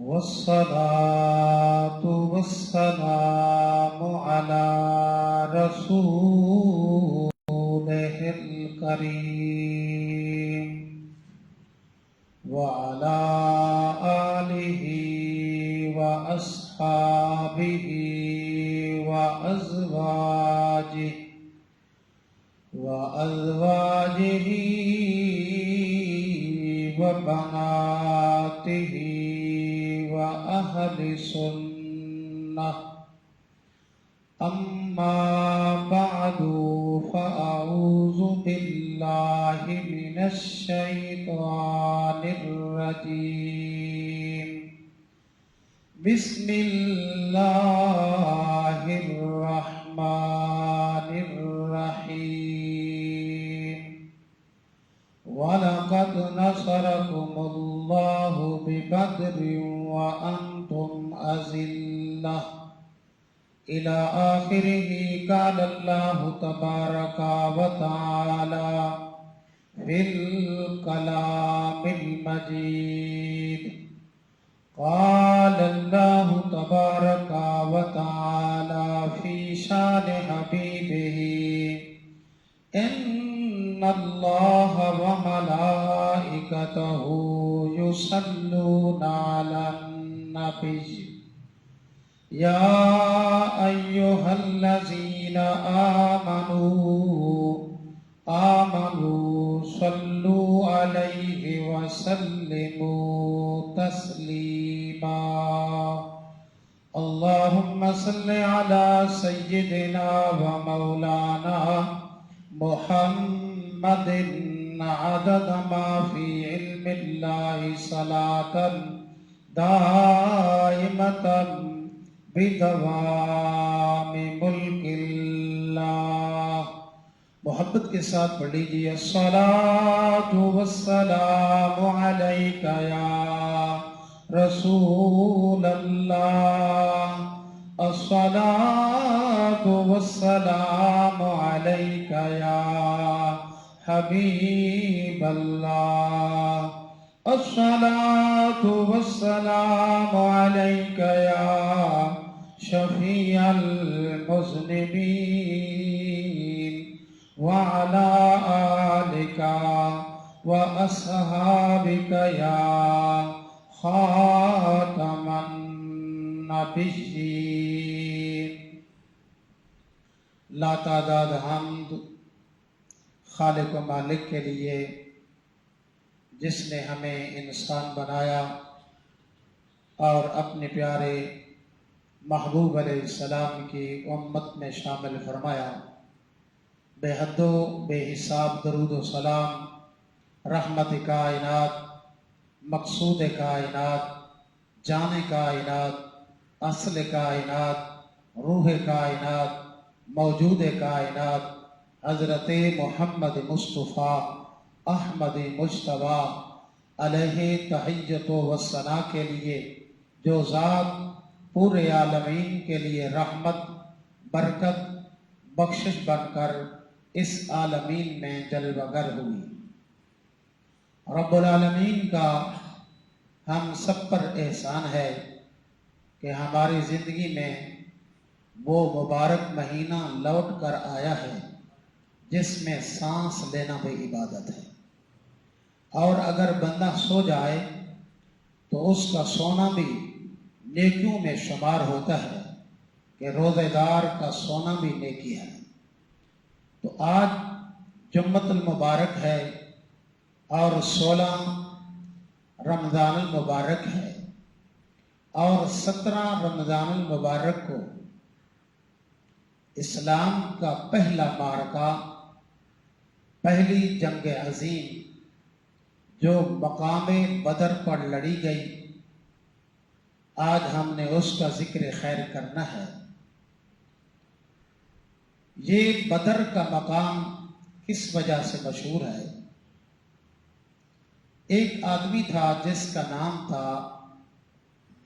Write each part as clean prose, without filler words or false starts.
والصلاة والسلام على رسوله الكريم وعلى آله وأصحابه وأزواجه وبناته وأهل سنة. أما بعد فأعوذ بالله من الشيطان الرجيم. بسم الله الرحمن الرحيم. ولقد نصركم الله ببدر وأنتم أذلة إلى آخره. قال الله تبارك وتعالى في الكلام المجيد. قال الله تبارك وتعالى في شان حبيبه إن الله وملائكته يصلون على النبي يا أيها الذين آمنوا صلوا عليه وسلموا تسليما. اللهم صل على سيدنا ومولانا محمد عدد ما في علم الله صلاة دائمة بدوام ملک اللہ. محبت کے ساتھ پڑھ لیجیے. الصلاۃ والسلام علیک یا رسول اللہ. الصلاۃ والسلام علیک یا حبیب اللہ. الصلاۃ والسلام علیک یا شفیع المذنبین وعلی آلک واصحابک یا خاتم النبیین. لاتعداد حمد خالق و مالک کے لیے جس نے ہمیں انسان بنایا اور اپنے پیارے محبوب علیہ السلام کی امت میں شامل فرمایا. بے حد و بے حساب درود و سلام رحمت کائنات، مقصود کائنات، جان کائنات، اصل کائنات، روح کائنات، موجود کائنات حضرت محمد مصطفیٰ احمد مجتبیٰ علیہ تحیت و ثنا کے لیے، جو ذات پورے عالمین کے لیے رحمت، برکت، بخشش بن کر اس عالمین میں جلوہ گر ہوئی. رب العالمین کا ہم سب پر احسان ہے کہ ہماری زندگی میں وہ مبارک مہینہ لوٹ کر آیا ہے جس میں سانس لینا بھی عبادت ہے. اور اگر بندہ سو جائے تو اس کا سونا بھی نیکیوں میں شمار ہوتا ہے کہ روزہ دار کا سونا بھی نیکی ہے. تو آج جمعۃ المبارک ہے اور 16 رمضان المبارک ہے، اور 17 رمضان المبارک کو اسلام کا پہلا معرکہ، پہلی جنگ عظیم جو مقام بدر پر لڑی گئی، آج ہم نے اس کا ذکر خیر کرنا ہے. یہ بدر کا مقام کس وجہ سے مشہور ہے؟ ایک آدمی تھا جس کا نام تھا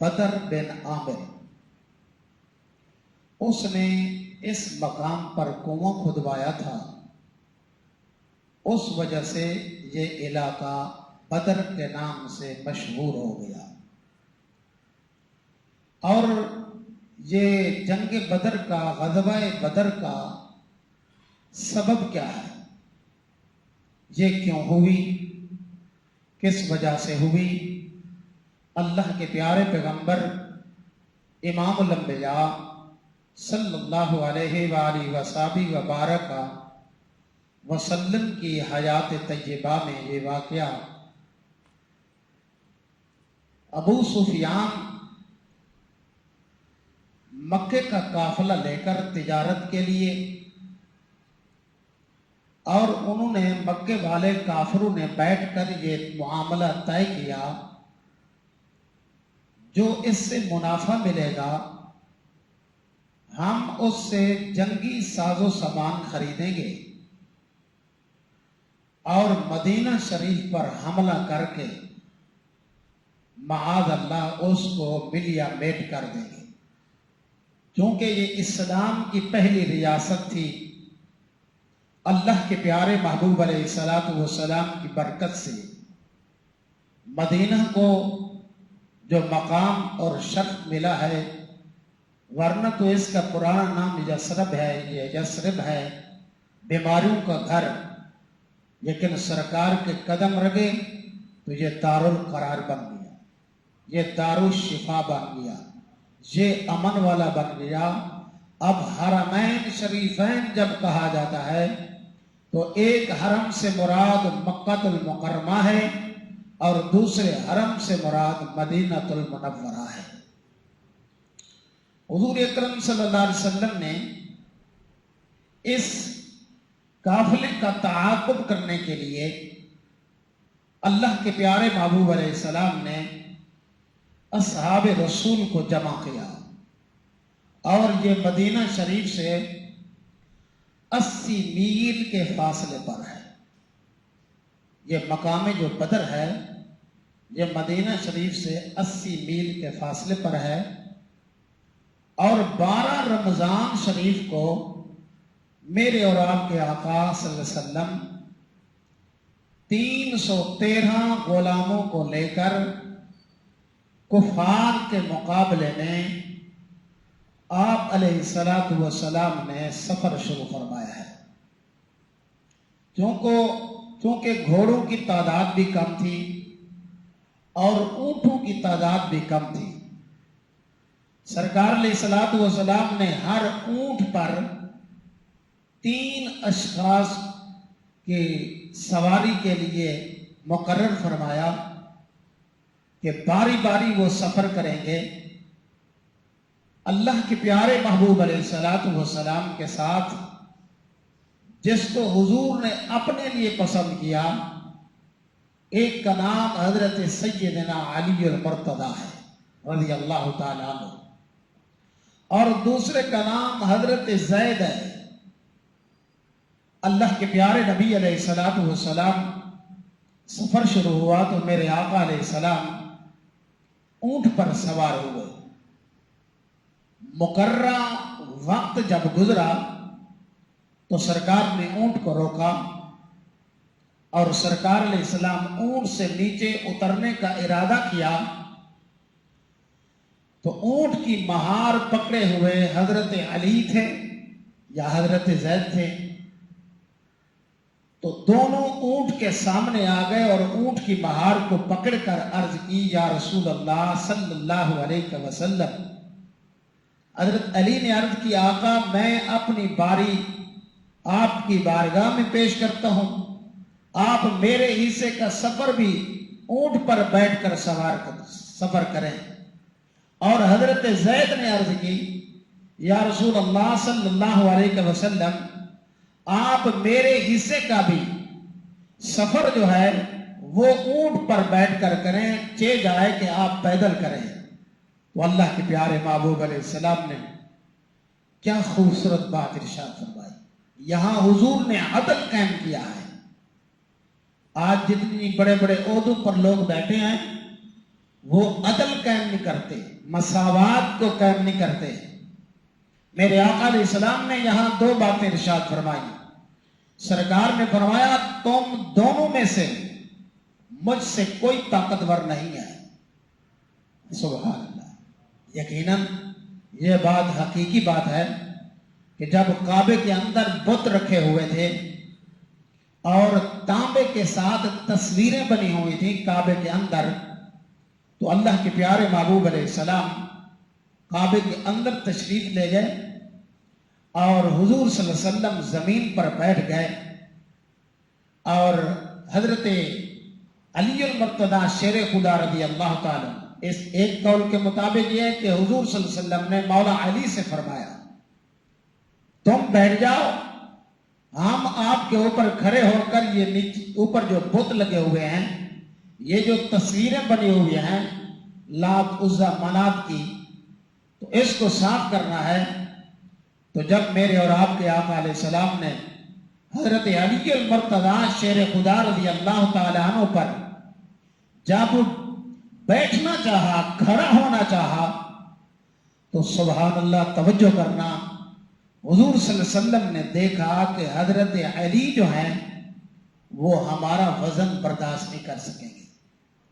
بدر بن عامر. اس نے اس مقام پر کنواں کھدوایا تھا، اس وجہ سے یہ علاقہ بدر کے نام سے مشہور ہو گیا۔ اور یہ جنگ بدر کا، غزوہ بدر کا سبب کیا ہے، یہ کیوں ہوئی، کس وجہ سے ہوئی؟ اللہ کے پیارے پیغمبر امام الانبیاء صلی اللہ علیہ وآلہ وصحبہ وبارک وسلم کی حیات طیبہ میں یہ واقعہ، ابو سفیان مکے کا قافلہ لے کر تجارت کے لیے، اور انہوں نے مکے والے کافروں نے بیٹھ کر یہ معاملہ طے کیا، جو اس سے منافع ملے گا ہم اس سے جنگی ساز و سامان خریدیں گے اور مدینہ شریف پر حملہ کر کے معاذ اللہ اس کو ملیا میٹ کر دیں گے، کیونکہ یہ اسلام کی پہلی ریاست تھی۔ اللہ کے پیارے محبوب علیہ السلام کی برکت سے مدینہ کو جو مقام اور شرف ملا ہے، ورنہ تو اس کا پرانا نام یثرب ہے، یہ یثرب ہے، بیماریوں کا گھر، لیکن سرکار کے قدم رگے تو یہ دارالقرار بن گیا، یہ دارالشفا بن گیا، یہ امن والا بن گیا۔ اب حرمین شریفین جب کہا جاتا ہے تو ایک حرم سے مراد مکہ المکرمہ ہے اور دوسرے حرم سے مراد مدینہ المنورہ ہے۔ حضور اکرم صلی اللہ علیہ وسلم نے اس قافلے کا تعاقب کرنے کے لیے اللہ کے پیارے محبوب علیہ السلام نے اصحاب رسول کو جمع کیا، اور یہ مدینہ شریف سے 80 میل کے فاصلے پر ہے۔ یہ مقام جو بدر ہے یہ مدینہ شریف سے 80 میل کے فاصلے پر ہے، اور 12 رمضان شریف کو میرے اور آپ کے آقا صلی اللہ علیہ وسلم 313 غلاموں کو لے کر کفار کے مقابلے میں آپ علیہ السلام نے سفر شروع فرمایا ہے۔ کیونکہ گھوڑوں کی تعداد بھی کم تھی اور اونٹوں کی تعداد بھی کم تھی، سرکار علیہ السلام نے ہر اونٹ پر 3 اشخاص کی سواری کے لیے مقرر فرمایا کہ باری باری وہ سفر کریں گے۔ اللہ کے پیارے محبوب علیہ السلام کے ساتھ جس کو حضور نے اپنے لیے پسند کیا، ایک کا نام حضرت سیدنا علی المرتضی ہے رضی اللہ تعالیٰ عنہ، اور دوسرے کا نام حضرت زید ہے۔ اللہ کے پیارے نبی علیہ السلام سفر شروع ہوا تو میرے آقا علیہ السلام اونٹ پر سوار ہوئے۔ مقررہ وقت جب گزرا تو سرکار نے اونٹ کو روکا، اور سرکار علیہ السلام اونٹ سے نیچے اترنے کا ارادہ کیا تو اونٹ کی مہار پکڑے ہوئے حضرت علی تھے یا حضرت زید تھے، تو دونوں اونٹ کے سامنے آ گئے اور اونٹ کی مہار کو پکڑ کر عرض کی، یا رسول اللہ صلی اللہ علیہ وسلم۔ حضرت علی نے عرض کی، آقا میں اپنی باری آپ کی بارگاہ میں پیش کرتا ہوں، آپ میرے حصے کا سفر بھی اونٹ پر بیٹھ کر سفر کریں۔ اور حضرت زید نے عرض کی، یا رسول اللہ صلی اللہ علیہ وسلم، آپ میرے حصے کا بھی سفر جو ہے وہ اونٹ پر بیٹھ کر کریں، چہ جائے کہ آپ پیدل کریں۔ تو اللہ کے پیارے محبوب علیہ السلام نے کیا خوبصورت بات ارشاد فرمائی۔ یہاں حضور نے عدل قائم کیا ہے۔ آج جتنی بڑے بڑے عہدوں پر لوگ بیٹھے ہیں وہ عدل قائم نہیں کرتے، مساوات کو قائم نہیں کرتے، میرے آقا علیہ السلام نے یہاں دو باتیں ارشاد فرمائی. سرکار نے فرمایا تم دونوں میں سے مجھ سے کوئی طاقتور نہیں ہے. سبحان اللہ. یقیناً یہ بات حقیقی بات ہے کہ جب کعبے کے اندر بت رکھے ہوئے تھے اور تانبے کے ساتھ تصویریں بنی ہوئی تھیں کعبے کے اندر، تو اللہ کے پیارے محبوب علیہ السلام کعبے کے اندر تشریف لے گئے اور حضور صلی اللہ علیہ وسلم زمین پر بیٹھ گئے، اور حضرت علی المرتضیٰ شیر خدا رضی اللہ تعالی، اس ایک قول کے مطابق یہ ہے کہ حضور صلی اللہ علیہ وسلم نے مولا علی سے فرمایا تم بیٹھ جاؤ، ہم آپ کے اوپر کھڑے ہو کر یہ نیچے اوپر جو بت لگے ہوئے ہیں، یہ جو تصویریں بنی ہوئی ہیں لات عزا منات کی، تو اس کو صاف کرنا ہے. تو جب میرے اور آپ کے آقا علیہ السلام نے حضرت علی المرتضیٰ شیر خدا رضی اللہ تعالی عنہ پر جب بیٹھنا چاہا، کھڑا ہونا چاہا، تو سبحان اللہ توجہ کرنا، حضور صلی اللہ علیہ وسلم نے دیکھا کہ حضرت علی جو ہیں وہ ہمارا وزن برداشت نہیں کر سکیں گے،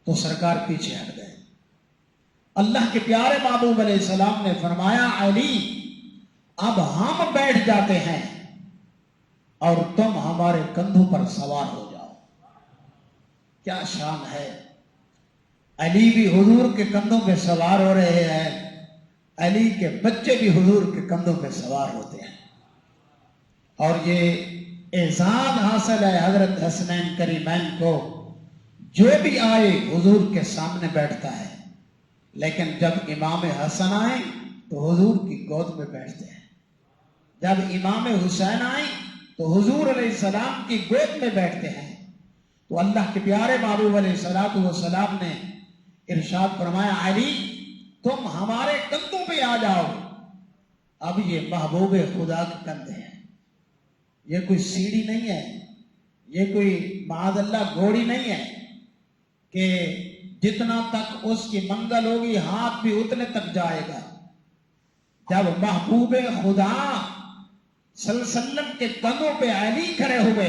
تو سرکار پیچھے ہٹ گئے. اللہ کے پیارے محبوب علیہ السلام نے فرمایا علی اب ہم بیٹھ جاتے ہیں اور تم ہمارے کندھوں پر سوار ہو جاؤ. کیا شان ہے. علی بھی حضور کے کندھوں پہ سوار ہو رہے ہیں، علی کے بچے بھی حضور کے کندھوں پہ سوار ہوتے ہیں. اور یہ اعزاز حاصل ہے حضرت حسنین کریمین کو، جو بھی آئے حضور کے سامنے بیٹھتا ہے، لیکن جب امام حسن آئے تو حضور کی گود میں بیٹھتے ہیں، جب امام حسین آئے تو حضور علیہ السلام کی گود میں بیٹھتے ہیں. تو اللہ کے پیارے محبوب علیہ السلام نے ارشاد فرمایا علی تم ہمارے کندھوں پہ آ جاؤ. اب یہ محبوب خدا کے کندھے ہیں، یہ کوئی سیڑھی نہیں ہے، یہ کوئی معاذ اللہ گھوڑی نہیں ہے کہ جتنا تک اس کی منزل ہوگی ہاتھ بھی اتنے تک جائے گا. جب محبوب خدا صلی اللہ علیہ وسلم کے کندھوں پہ علی کھڑے ہوئے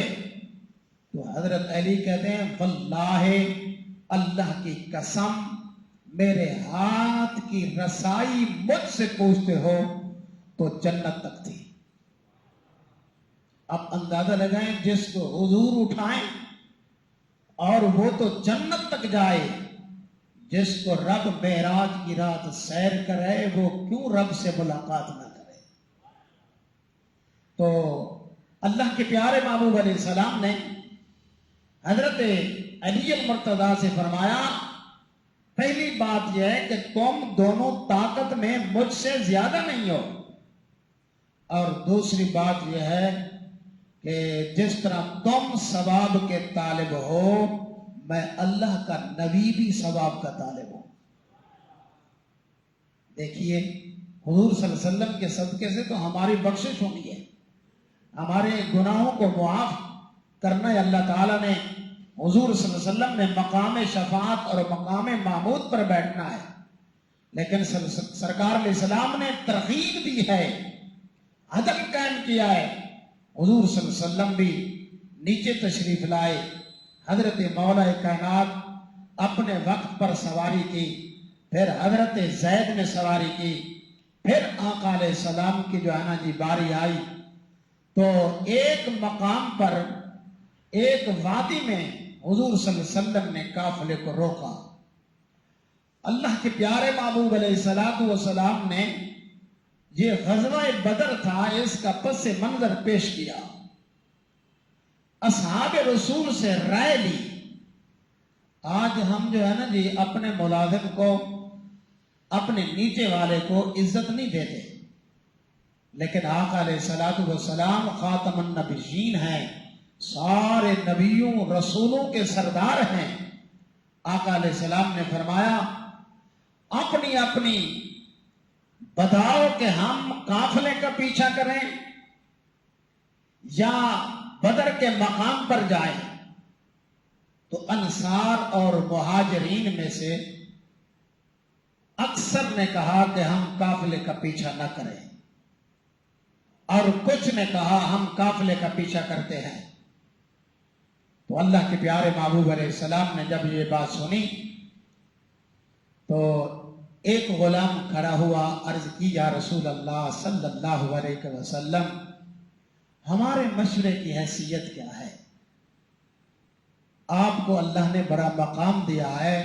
تو حضرت علی کہتے ہیں واللہ اللہ کی قسم میرے ہاتھ کی رسائی مجھ سے پوچھتے ہو تو جنت تک تھی. اب اندازہ لگائیں جس کو حضور اٹھائیں اور وہ تو جنت تک جائے، جس کو رب معراج کی رات سیر کرے وہ کیوں رب سے ملاقات نہ کرے. تو اللہ کے پیارے محبوب علیہ السلام نے حضرت علی المرتضیٰ سے فرمایا پہلی بات یہ ہے کہ تم دونوں طاقت میں مجھ سے زیادہ نہیں ہو، اور دوسری بات یہ ہے کہ جس طرح تم ثواب کے طالب ہو میں اللہ کا نبی بھی ثواب کا طالب ہوں. دیکھیے حضور صلی اللہ علیہ وسلم کے صدقے سے تو ہماری بخشش ہونی ہے، ہمارے گناہوں کو معاف کرنا ہے. اللہ تعالیٰ نے حضور صلی اللہ علیہ وسلم نے مقام شفاعت اور مقام محمود پر بیٹھنا ہے، لیکن سرکار علیہ السلام نے ترغیب دی ہے، عدل قائم کیا ہے. حضور صلی اللہ علیہ وسلم بھی نیچے تشریف لائے، حضرت مولا کائنات اپنے وقت پر سواری کی، پھر حضرت زید نے سواری کی، پھر آقا علیہ السلام کی جو ہے نا جی باری آئی تو ایک مقام پر ایک وادی میں حضور صلی اللہ علیہ وسلم نے قافلے کو روکا. اللہ کے پیارے محبوب علیہ السلام نے یہ غزوہ بدر تھا، اس کا پس منظر پیش کیا، اصحاب رسول سے رائے لی. آج ہم جو ہے نا جی اپنے ملازم کو، اپنے نیچے والے کو عزت نہیں دیتے، لیکن آقا علیہ السلام خاتم النبیین ہیں، سارے نبیوں رسولوں کے سردار ہیں. آقا علیہ السلام نے فرمایا اپنی اپنی بتاؤ کہ ہم قافلے کا پیچھا کریں یا بدر کے مقام پر جائیں. تو انصار اور مہاجرین میں سے اکثر نے کہا کہ ہم قافلے کا پیچھا نہ کریں. اور کچھ نے کہا ہم قافلے کا پیچھا کرتے ہیں۔ تو اللہ کے پیارے محبوب علیہ السلام نے جب یہ بات سنی تو ایک غلام کھڑا ہوا، عرض کی یا رسول اللہ صلی اللہ علیہ وسلم ہمارے مشورے کی حیثیت کیا ہے؟ آپ کو اللہ نے بڑا مقام دیا ہے،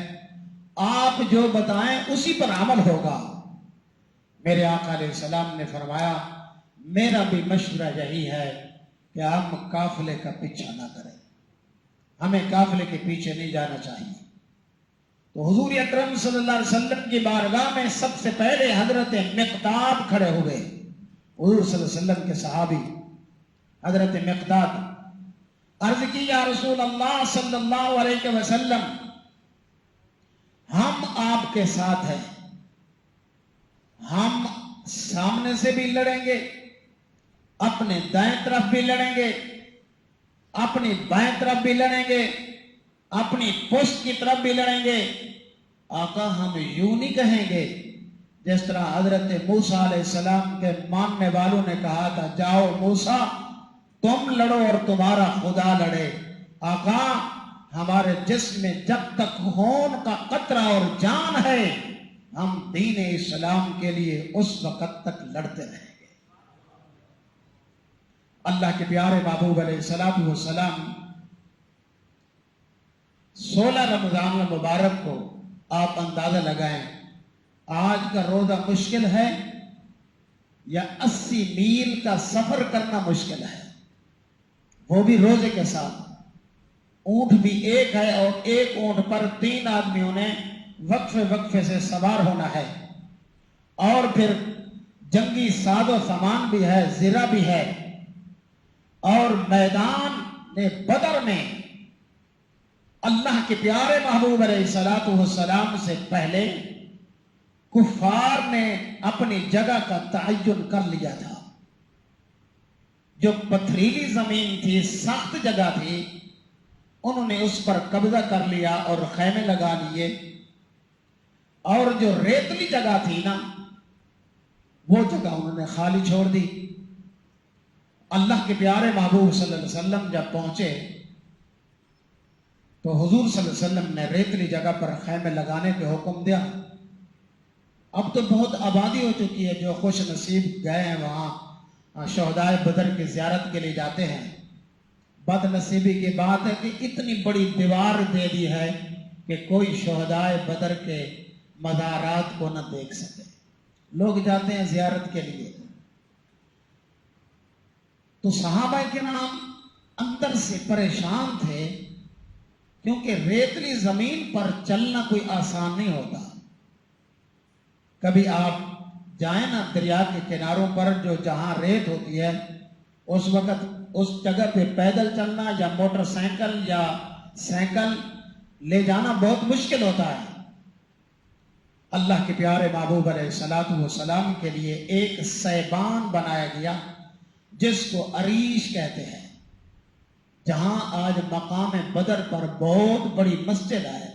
آپ جو بتائیں اسی پر عمل ہوگا۔ میرے آقا علیہ السلام نے فرمایا میرا بھی مشورہ یہی ہے کہ ہم قافلے کا پیچھا نہ کریں، ہمیں قافلے کے پیچھے نہیں جانا چاہیے۔ تو حضور اکرم صلی اللہ علیہ وسلم کی بارگاہ میں سب سے پہلے حضرت مقداد کھڑے ہوئے، حضور صلی اللہ علیہ وسلم کے صحابی حضرت مقداد۔ عرض کی یا رسول اللہ صلی اللہ علیہ وسلم ہم آپ کے ساتھ ہیں، ہم سامنے سے بھی لڑیں گے، اپنے دائیں طرف بھی لڑیں گے، اپنی بائیں طرف بھی لڑیں گے، اپنی پشت کی طرف بھی لڑیں گے۔ آقا ہم یوں نہیں کہیں گے جس طرح حضرت موسیٰ علیہ السلام کے ماننے والوں نے کہا تھا جاؤ موسیٰ تم لڑو اور تمہارا خدا لڑے۔ آقا ہمارے جسم میں جب تک خون کا قطرہ اور جان ہے ہم دین اسلام کے لیے اس وقت تک لڑتے رہیں گے۔ اللہ کے پیارے محبوب علیہ السلام 16 رمضان المبارک کو آپ اندازہ لگائیں آج کا روزہ مشکل ہے یا 80 میل کا سفر کرنا مشکل ہے، وہ بھی روزے کے ساتھ۔ اونٹ بھی ایک ہے اور ایک اونٹ پر 3 آدمیوں نے وقفے سے سوار ہونا ہے، اور پھر جنگی ساز و سامان بھی ہے، زرہ بھی ہے، اور میدان بدر میں اللہ کے پیارے محبوب علیہ السلام سے پہلے کفار نے اپنی جگہ کا تعین کر لیا تھا۔ جو پتھریلی زمین تھی، سخت جگہ تھی، انہوں نے اس پر قبضہ کر لیا اور خیمے لگا لیے، اور جو ریتلی جگہ تھی نا وہ جگہ انہوں نے خالی چھوڑ دی۔ اللہ کے پیارے محبوب صلی اللہ علیہ وسلم جب پہنچے تو حضور صلی اللہ علیہ وسلم نے ریتلی جگہ پر خیمے لگانے کے حکم دیا۔ اب تو بہت آبادی ہو چکی ہے، جو خوش نصیب گئے ہیں وہاں شہدائے بدر کی زیارت کے لیے جاتے ہیں۔ بد نصیبی کی بات ہے کہ اتنی بڑی دیوار دے دی ہے کہ کوئی شہدائے بدر کے مزارات کو نہ دیکھ سکے، لوگ جاتے ہیں زیارت کے لیے۔ تو صحابہ کرام اندر سے پریشان تھے، کیونکہ ریتلی زمین پر چلنا کوئی آسان نہیں ہوتا۔ کبھی آپ جائیں نا دریا کے کناروں پر، جو جہاں ریت ہوتی ہے اس وقت اس جگہ پہ پیدل چلنا یا موٹر سائیکل یا سائیکل لے جانا بہت مشکل ہوتا ہے۔ اللہ کے پیارے محبوب علیہ السلام کے لیے ایک سیبان بنایا گیا جس کو عریش کہتے ہیں، جہاں آج مقام بدر پر بہت بڑی مسجد ہے۔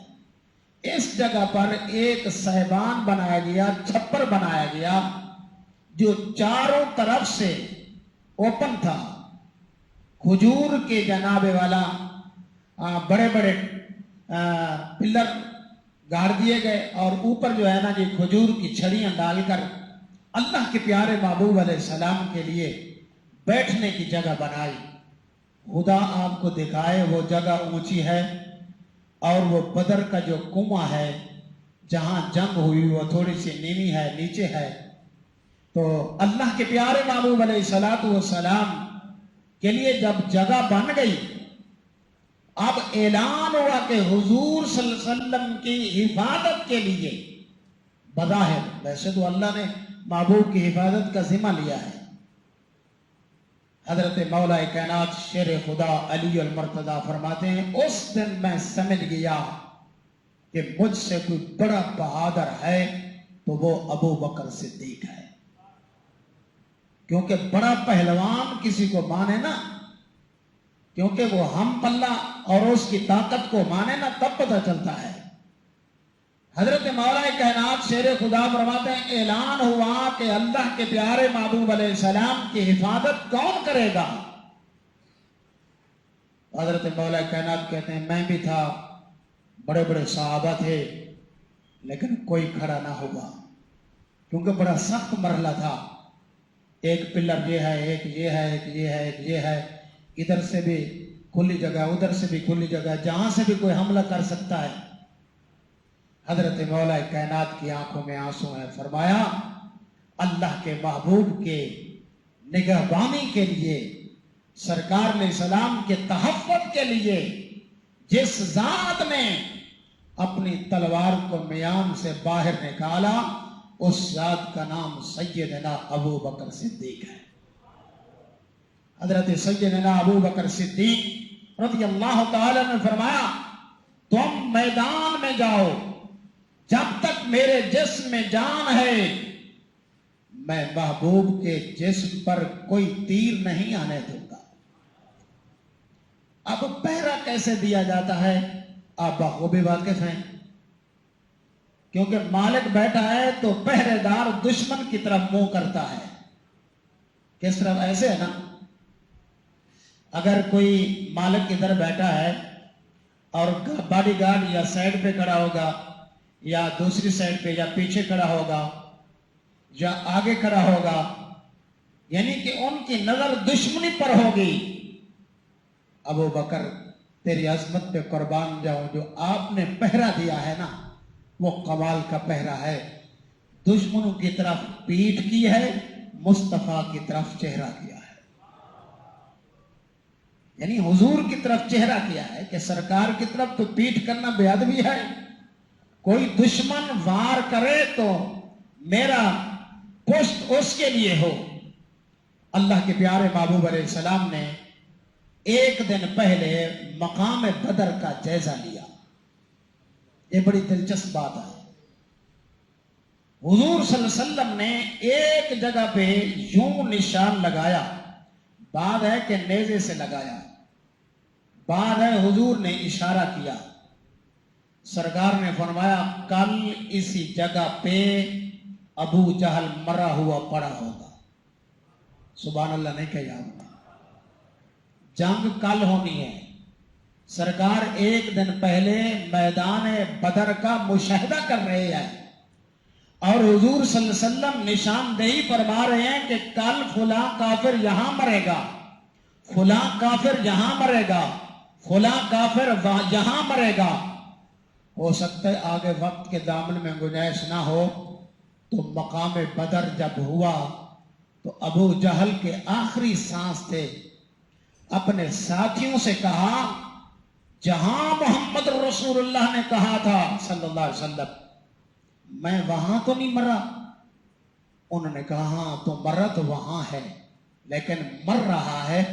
اس جگہ پر ایک سیبان بنایا گیا، چھپر بنایا گیا جو چاروں طرف سے اوپن تھا۔ کھجور کے جناب والا بڑے بڑے پلر گاڑ دیے گئے، اور اوپر جو ہے نا جی کھجور کی چھڑیاں ڈال کر اللہ کے پیارے محبوب علیہ السلام کے لیے بیٹھنے کی جگہ بنائی۔ خدا آپ کو دکھائے وہ جگہ اونچی ہے، اور وہ بدر کا جو کنواں ہے جہاں جنگ ہوئی وہ تھوڑی سی نیمی ہے، نیچے ہے۔ تو اللہ کے پیارے محبوب علیہ السلام کے لیے جب جگہ بن گئی، اب اعلان ہوا کہ حضور صلی اللہ علیہ وسلم کی حفاظت کے لیے، بظاہر ویسے تو اللہ نے محبوب کی حفاظت کا ذمہ لیا ہے، حضرت مولا کائنات شیر خدا علی المرتضیٰ فرماتے ہیں اس دن میں سمجھ گیا کہ مجھ سے کوئی بڑا بہادر ہے تو وہ ابو بکر صدیق ہے۔ کیونکہ بڑا پہلوان کسی کو مانے نا، کیونکہ وہ ہم پلہ اور اس کی طاقت کو مانے نا، تب پتہ چلتا ہے۔ حضرت مولا کائنات شیر خدا فرماتے ہیں اعلان ہوا کہ اللہ کے پیارے محبوب علیہ السلام کی حفاظت کون کرے گا؟ حضرت مولا کائنات کہتے ہیں میں بھی تھا، بڑے بڑے صحابہ تھے، لیکن کوئی کھڑا نہ ہوا، کیونکہ بڑا سخت مرحلہ تھا۔ ایک پلر یہ ہے، ایک یہ ہے، ایک یہ ہے، ایک یہ ہے، ادھر سے بھی کھلی جگہ، ادھر سے بھی کھلی جگہ، جہاں سے بھی کوئی حملہ کر سکتا ہے۔ حضرت مولا کائنات کی آنکھوں میں آنسو ہیں، فرمایا اللہ کے محبوب کے نگہبانی کے لیے، سرکار علیہ السلام کے تحفظ کے لیے جس ذات نے اپنی تلوار کو میان سے باہر نکالا، اس ذات کا نام سیدنا ابو بکر صدیق ہے۔ حضرت سیدنا ابو بکر صدیق رضی اللہ تعالی نے فرمایا تم میدان میں جاؤ، جب تک میرے جسم میں جان ہے میں محبوب کے جسم پر کوئی تیر نہیں آنے دوں گا۔ اب پہرا کیسے دیا جاتا ہے آپ بخوبی واقف ہیں، کیونکہ مالک بیٹھا ہے تو پہرے دار دشمن کی طرف منہ کرتا ہے۔ کس طرف؟ ایسے ہے نا، اگر کوئی مالک ادھر بیٹھا ہے اور باڈی گارڈ یا سائڈ پہ کھڑا ہوگا یا دوسری سائڈ پہ یا پیچھے کھڑا ہوگا یا آگے کھڑا ہوگا، یعنی کہ ان کی نظر دشمنی پر ہوگی۔ ابو بکر تیری عظمت پہ قربان جاؤں، جو آپ نے پہرا دیا ہے نا وہ کمال کا پہرا ہے، دشمنوں کی طرف پیٹھ کی ہے، مصطفیٰ کی طرف چہرہ کیا ہے، یعنی حضور کی طرف چہرہ کیا ہے کہ سرکار کی طرف تو پیٹھ کرنا بے ادبی ہے۔ کوئی دشمن وار کرے تو میرا پشت اس کے لیے ہو۔ اللہ کے پیارے محبوب علیہ السلام نے ایک دن پہلے مقام بدر کا جائزہ لیا۔ یہ بڑی دلچسپ بات ہے۔ حضور صلی اللہ علیہ وسلم نے ایک جگہ پہ یوں نشان لگایا، بعد ہے کہ نیزے سے لگایا، بعد ہے حضور نے اشارہ کیا۔ سرکار نے فرمایا کل اسی جگہ پہ ابو جہل مرا ہوا پڑا ہوگا۔ سبحان اللہ نہیں کہا ہوگا، جنگ کل ہونی ہے۔ سرکار ایک دن پہلے میدان بدر کا مشاہدہ کر رہے ہیں اور حضور صلی اللہ علیہ وسلم نشاندہی فرما رہے ہیں کہ کل فلاں کافر یہاں مرے گا، فلاں کافر یہاں مرے گا، فلاں کافر یہاں مرے گا۔ ہو سکتا ہے آگے وقت کے دامن میں گنجائش نہ ہو تو مقام بدر جب ہوا تو ابو جہل کے آخری سانس تھے، اپنے ساتھیوں سے کہا جہاں محمد رسول اللہ نے کہا تھا صلی اللہ علیہ وسلم میں وہاں تو نہیں مرا۔ انہوں نے کہا ہاں تو مرا تو وہاں ہے، لیکن مر رہا ہے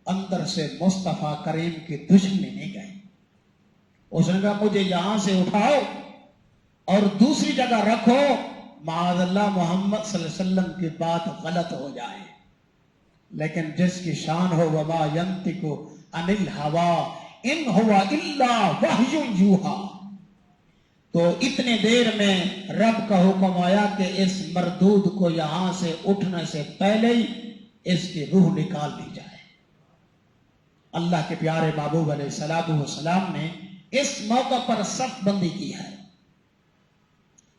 اندر سے مصطفیٰ کریم کی دشمنی نہیں گئی۔ اس نے کہا مجھے یہاں سے اٹھاؤ اور دوسری جگہ رکھو، معاذ اللہ محمد صلی اللہ علیہ وسلم کی بات غلط ہو جائے۔ لیکن جس کی شان ہو وما ینطق عن الہوی ان ہوا الا وحی یوحی، تو اتنے دیر میں رب کا حکم آیا کہ اس مردود کو یہاں سے اٹھنے سے پہلے ہی اس کی روح نکال دی جائے۔ اللہ کے پیارے محبوب علیہ السلام نے اس موقع پر صف بندی کی ہے۔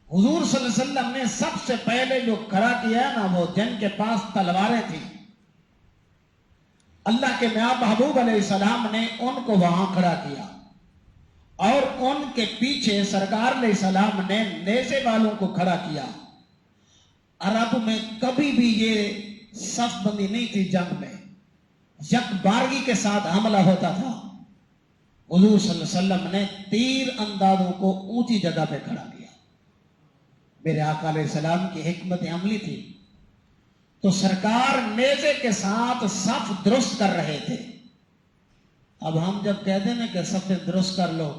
حضور صلی اللہ علیہ وسلم نے سب سے پہلے جو کھڑا کیا ہے نا وہ جن کے پاس تلواریں تھیں، اللہ کے محبوب علیہ السلام نے ان کو وہاں کھڑا کیا اور ان کے پیچھے سرکار علیہ السلام نے نیزے والوں کو کھڑا کیا۔ عرب میں کبھی بھی یہ صف بندی نہیں تھی، جنگ میں یک بارگی کے ساتھ حملہ ہوتا تھا۔ حضور صلی اللہ علیہ وسلم نے تیر اندازوں کو اونچی جگہ پہ کھڑا کیا۔ میرے آقا علیہ السلام کی حکمت عملی تھی، تو سرکار نیزے کے ساتھ صف درست کر رہے تھے۔ اب ہم جب کہتے ہیں کہ صف درست کر لو،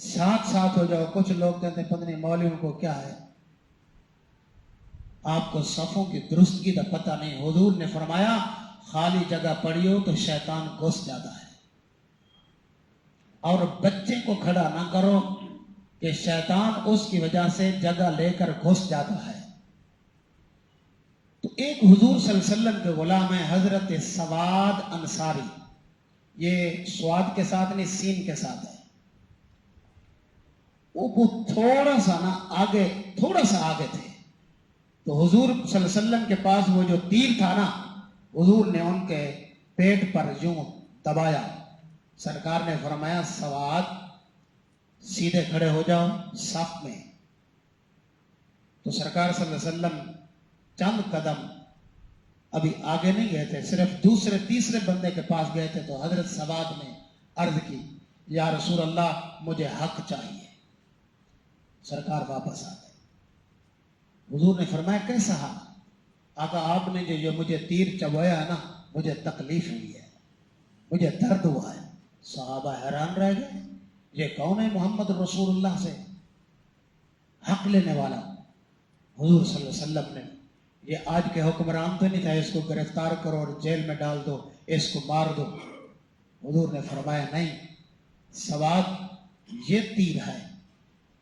ساتھ ساتھ ہو جاؤ، کچھ لوگ کہتے ہیں پتہ نہیں مولویوں کو کیا ہے، آپ کو صفوں کی درستگی کا پتہ نہیں۔ حضور نے فرمایا خالی جگہ پڑی ہو تو شیطان گھس جاتا ہے، اور بچے کو کھڑا نہ کرو، کہ شیطان اس کی وجہ سے جگہ لے کر گھس جاتا ہے. تو ایک حضور صلی اللہ علیہ وسلم کے غلام ہیں حضرت سواد انصاری. یہ سواد کے ساتھ نہیں، سین کے ساتھ ہے. وہ تھوڑا سا آگے تھے. تو حضور صلی اللہ علیہ وسلم کے پاس وہ جو تیر تھا نا، حضور نے ان کے پیٹ پر یوں دبایا. سرکار نے فرمایا سواد سیدھے کھڑے ہو جاؤ صف میں. تو سرکار صلی اللہ علیہ وسلم چند قدم ابھی آگے نہیں گئے تھے، صرف دوسرے تیسرے بندے کے پاس گئے تھے. تو حضرت سواد نے عرض کی یا رسول اللہ مجھے حق چاہیے. سرکار واپس آ گئے. حضور نے فرمایا کیسا حق؟ آقا آپ نے جو مجھے تیر چبویا ہے نا، مجھے تکلیف ہوئی ہے، مجھے درد ہوا ہے. صحابہ حیران رہ گئے، یہ کون ہے محمد رسول اللہ سے حق لینے والا؟ حضور صلی اللہ علیہ وسلم نے، یہ آج کے حکمران تو نہیں تھا اس کو گرفتار کرو اور جیل میں ڈال دو، اس کو مار دو. حضور نے فرمایا نہیں، سواد یہ تیر ہے،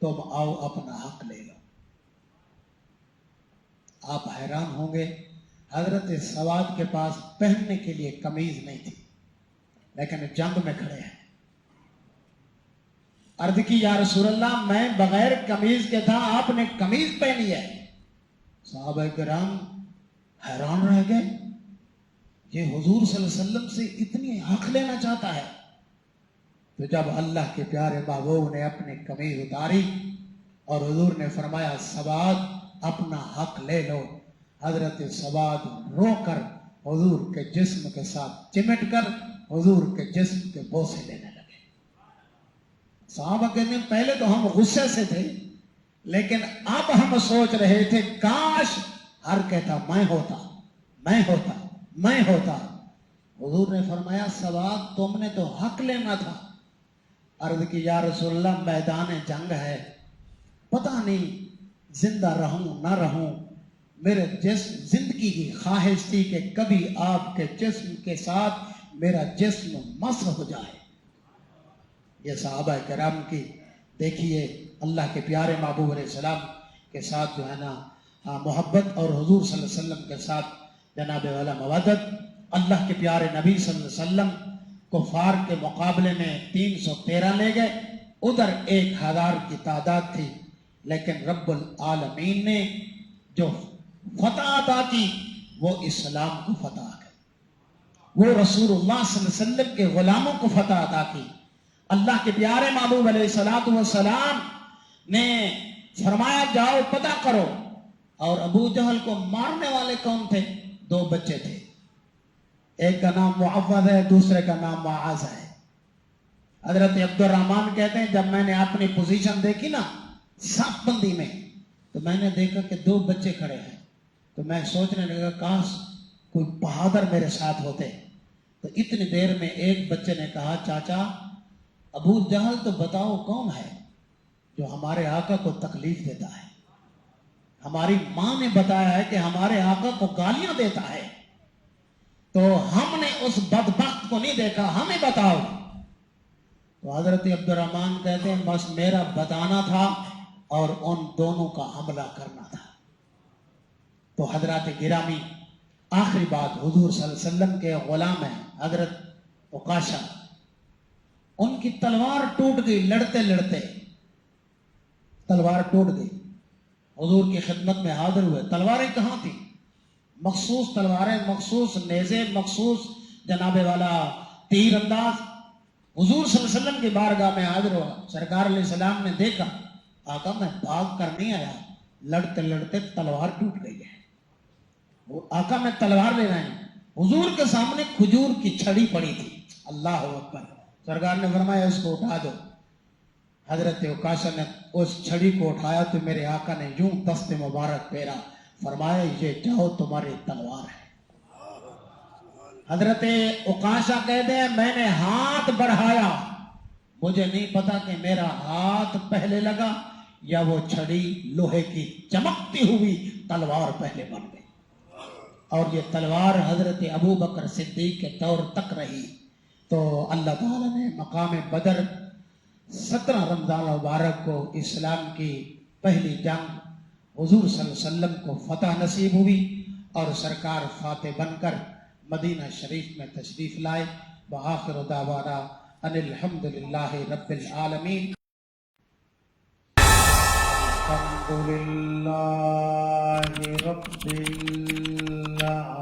تم آؤ اپنا حق لے لو. آپ حیران ہوں گے، حضرت سواد کے پاس پہننے کے لیے قمیض نہیں تھی، لیکن جنگ میں کھڑے ہیں. عرض کی یا رسول اللہ میں بغیر قمیض کے تھا، آپ نے قمیض پہنی ہے. صحابہ کرام حیران رہ گئے، یہ حضور صلی اللہ علیہ وسلم سے اتنی حق لینا چاہتا ہے. تو جب اللہ کے پیارے محبوب نے اپنی قمیض اتاری اور حضور نے فرمایا سواد اپنا حق لے لو، حضرت سواد رو کر حضور کے جسم کے ساتھ چمٹ کر حضور کے جسم کے بوسے لینے لگے. صحابہ کہتے ہیں پہلے تو ہم غصے سے تھے، لیکن اب ہم سوچ رہے تھے کاش ہر کہتا میں ہوتا میں ہوتا میں ہوتا. حضور نے فرمایا سواد تم نے تو حق لینا تھا. عرض کی یا رسول اللہ میدان جنگ ہے، پتہ نہیں زندہ رہوں نہ رہوں. میرے جسم زندگی کی خواہش تھی کہ کبھی آپ کے جسم کے ساتھ میرا جسم مسح ہو جائے. یہ صحابہ کرام کی دیکھیے اللہ کے پیارے محبوب علیہ السلام کے ساتھ جو ہے نا محبت، اور حضور صلی اللہ علیہ وسلم کے ساتھ جناب والا مودت. اللہ کے پیارے نبی صلی اللہ علیہ وسلم کفار کے مقابلے میں 313 لے گئے، ادھر 1000 کی تعداد تھی، لیکن رب العالمین نے جو فتح عطا کی وہ اسلام کو فتح کی، وہ رسول اللہ صلی اللہ علیہ وسلم کے غلاموں کو فتح عطا کی. اللہ کے پیارے محبوب علیہ الصلوۃ والسلام نے فرمایا جاؤ پتہ کرو. اور ابو جہل کو مارنے والے کون تھے؟ 2 بچے تھے، ایک کا نام معوذ ہے، دوسرے کا نام معاذ ہے. حضرت عبد الرحمن کہتے ہیں جب میں نے اپنی پوزیشن دیکھی نا صف بندی میں، تو میں نے دیکھا کہ 2 بچے کھڑے ہیں. تو میں سوچنے لگا کاش کوئی بہادر میرے ساتھ ہوتے. تو اتنی دیر میں ایک بچے نے کہا چاچا ابو جہل تو بتاؤ کون ہے جو ہمارے آقا کو تکلیف دیتا ہے؟ ہماری ماں نے بتایا ہے کہ ہمارے آقا کو گالیاں دیتا ہے، تو ہم نے اس بدبخت کو نہیں دیکھا، ہمیں بتاؤ. تو حضرت عبد الرحمن کہتے ہیں بس میرا بتانا تھا اور ان دونوں کا حملہ کرنا تھا. تو حضرات گرامی آخری بات، حضور صلی اللہ علیہ وسلم کے غلام ہیں حضرت عکاشہ، ان کی تلوار ٹوٹ گئی، لڑتے لڑتے تلوار ٹوٹ گئی. حضور کی خدمت میں حاضر ہوئے. تلواریں کہاں تھیں؟ مخصوص تلواریں، مخصوص نیزے، مخصوص جناب والا تیر انداز. حضور صلی اللہ علیہ وسلم کی بارگاہ میں حاضر ہوا. سرکار علیہ السلام نے دیکھا آقا میں بھاگ کر نہیں آیا، لڑتے لڑتے تلوار ٹوٹ گئی ہے. وہ آقا میں تلوار لے رہے ہیں. حضور کے سامنے کھجور کی چھڑی پڑی تھی. اللہ اکبر. سرکار نے فرمایا اس کو اٹھا دو. حضرت عکاشہ نے اس چھڑی کو اٹھایا تو میرے آقا نے یوں دست مبارک پھیرا، فرمایا یہ جاؤ تمہاری تلوار ہے. حضرت عکاشہ کہتے ہیں میں نے ہاتھ بڑھایا، مجھے نہیں پتا کہ میرا ہاتھ پہلے لگا یا وہ چھڑی لوہے کی چمکتی ہوئی تلوار پہلے بن گئی. اور یہ تلوار حضرت ابو بکر صدیق کے دور تک رہی. تو اللہ تعالیٰ نے مقام بدر 17 رمضان مبارک کو اسلام کی پہلی جنگ حضور صلی اللہ علیہ وسلم کو فتح نصیب ہوئی اور سرکار فاتح بن کر مدینہ شریف میں تشریف لائے. وآخر دعوانا ان الحمد للہ رب العالمین. الحمد للہ رب العالمین.